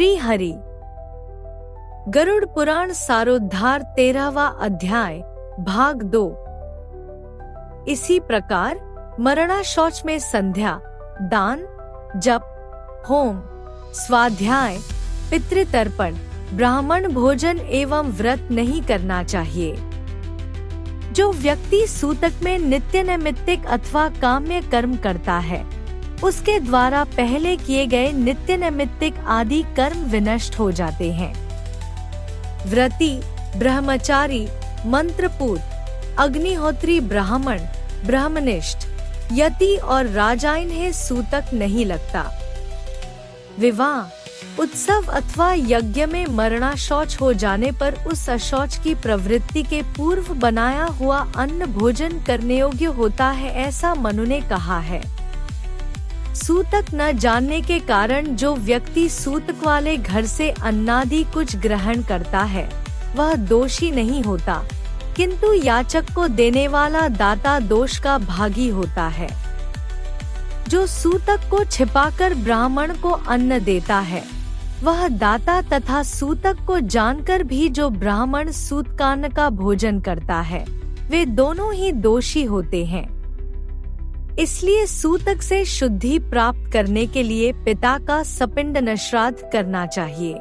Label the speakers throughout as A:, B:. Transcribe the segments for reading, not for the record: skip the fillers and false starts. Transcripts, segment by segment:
A: श्री हरि। गरुड़ पुराण सारोद्धार 13वां अध्याय भाग 2। इसी प्रकार मरणा शौच में संध्या, दान, जप, होम, स्वाध्याय, पितृतर्पण, ब्राह्मण भोजन एवं व्रत नहीं करना चाहिए। जो व्यक्ति सूतक में नित्य नैमित्तिक अथवा काम्य कर्म करता है, उसके द्वारा पहले किए गए नित्य नैमित्तिक आदि कर्म विनष्ट हो जाते हैं। व्रती, ब्रह्मचारी, मंत्रपूत, अग्निहोत्री ब्राह्मण, ब्रह्मनिष्ठ, यति और राजा इन्हें सूतक नहीं लगता। विवाह, उत्सव अथवा यज्ञ में मरणा शौच हो जाने पर उस अशौच की प्रवृत्ति के पूर्व बनाया हुआ अन्न भोजन करने योग्य होता है, ऐसा मनु ने कहा है। सूतक न जानने के कारण जो व्यक्ति सूतक वाले घर से अन्नादि कुछ ग्रहण करता है, वह दोषी नहीं होता, किंतु याचक को देने वाला दाता दोष का भागी होता है। जो सूतक को छिपाकर ब्राह्मण को अन्न देता है, वह दाता तथा सूतक को जानकर भी जो ब्राह्मण सूतकान्न का भोजन करता है, वे दोनों ही दोषी होते हैं। इसलिए सूतक से शुद्धि प्राप्त करने के लिए पिता का सपिंडन श्राद्ध करना चाहिए,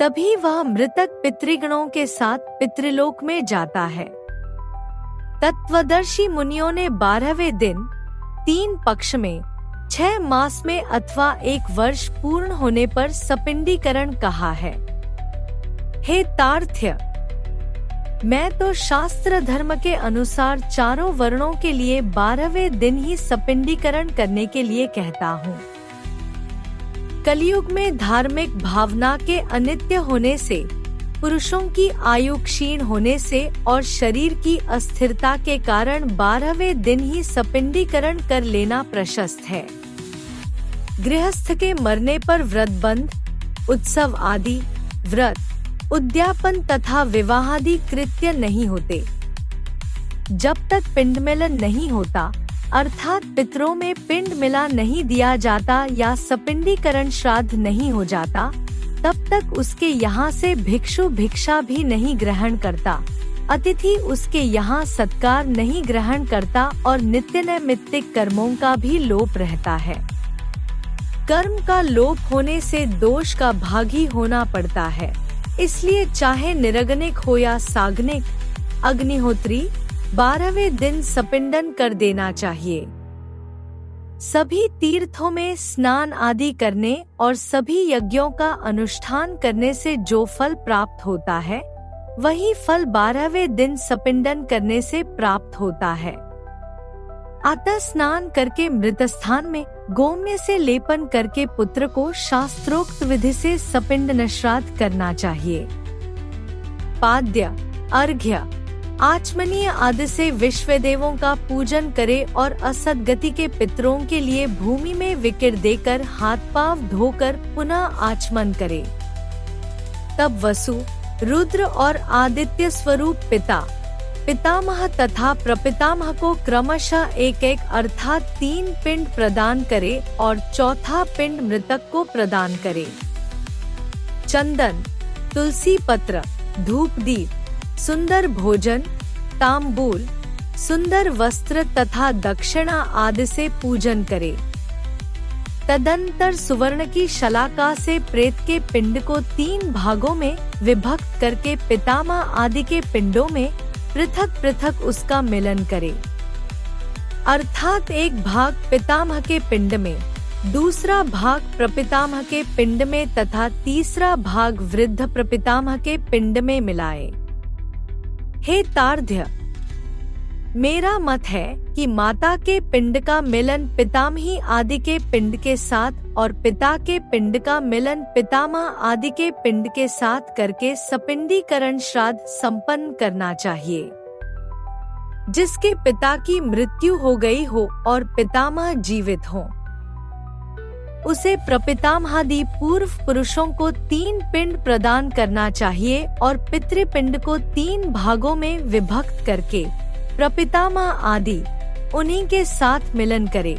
A: तभी वह मृतक पितृगणों के साथ पितृलोक में जाता है। तत्वदर्शी मुनियों ने 12वें दिन, 3 पक्ष में, 6 मास में अथवा 1 वर्ष पूर्ण होने पर सपिंडीकरण कहा है। हे तार्थ्य, मैं तो शास्त्र धर्म के अनुसार चारों वर्णों के लिए 12वें दिन ही सपिंडीकरण करने के लिए कहता हूँ। कलयुग में धार्मिक भावना के अनित्य होने से, पुरुषों की आयु क्षीण होने से और शरीर की अस्थिरता के कारण 12वें दिन ही सपिंडीकरण कर लेना प्रशस्त है। गृहस्थ के मरने पर व्रतबंध, उत्सव आदि, व्रत, उद्यापन तथा विवाहादि कृत्य नहीं होते। जब तक पिंड मिलन नहीं होता, अर्थात पितरों में पिंड मिला नहीं दिया जाता या सपिंडीकरण श्राद्ध नहीं हो जाता, तब तक उसके यहाँ से भिक्षु भिक्षा भी नहीं ग्रहण करता, अतिथि उसके यहाँ सत्कार नहीं ग्रहण करता और नित्य नैमित्तिक कर्मों का भी लोप रहता है। कर्म का लोप होने से दोष का भागी होना पड़ता है। इसलिए चाहे निरग्निक हो या साग्निक, अग्निहोत्री 12वें दिन सपिंडन कर देना चाहिए। सभी तीर्थों में स्नान आदि करने और सभी यज्ञों का अनुष्ठान करने से जो फल प्राप्त होता है, वही फल 12वें दिन सपिंडन करने से प्राप्त होता है। अतः स्नान करके मृत स्थान में गोम्य से लेपन करके पुत्र को शास्त्रोक्त विधि से सपिंडन श्राद्ध करना चाहिए। पाद्य, अर्घ्य, आचमनीय आदि से विश्व देवों का पूजन करे और असदगति के पितरों के लिए भूमि में विकिर देकर हाथ पांव धोकर पुनः आचमन करे। तब वसु, रुद्र और आदित्य स्वरूप पिता, पितामह तथा प्रपितामह को क्रमशः 1-1 अर्थात 3 पिंड प्रदान करे और चौथा पिंड मृतक को प्रदान करे। चंदन, तुलसी पत्र, धूप दीप, सुंदर भोजन, तांबूल, सुंदर वस्त्र तथा दक्षिणा आदि से पूजन करे। तदंतर सुवर्ण की शलाका से प्रेत के पिंड को 3 भागों में विभक्त करके पितामह आदि के पिंडों में पृथक पृथक उसका मिलन करे। अर्थात एक भाग पितामह के पिंड में, दूसरा भाग प्रपितामह के पिंड में तथा तीसरा भाग वृद्ध प्रपितामह के पिंड में मिलाए। हे तार्ध्य, मेरा मत है कि माता के पिंड का मिलन पितामही आदि के पिंड के साथ और पिता के पिंड का मिलन पितामह आदि के पिंड के साथ करके सपिंडीकरण श्राद्ध संपन्न करना चाहिए। जिसके पिता की मृत्यु हो गई हो और पितामह जीवित हो, उसे प्रपितामहादि पूर्व पुरुषों को 3 पिंड प्रदान करना चाहिए और पितृपिंड को 3 भागों में विभक्त करके प्रपितामह आदि उन्हीं के साथ मिलन करे।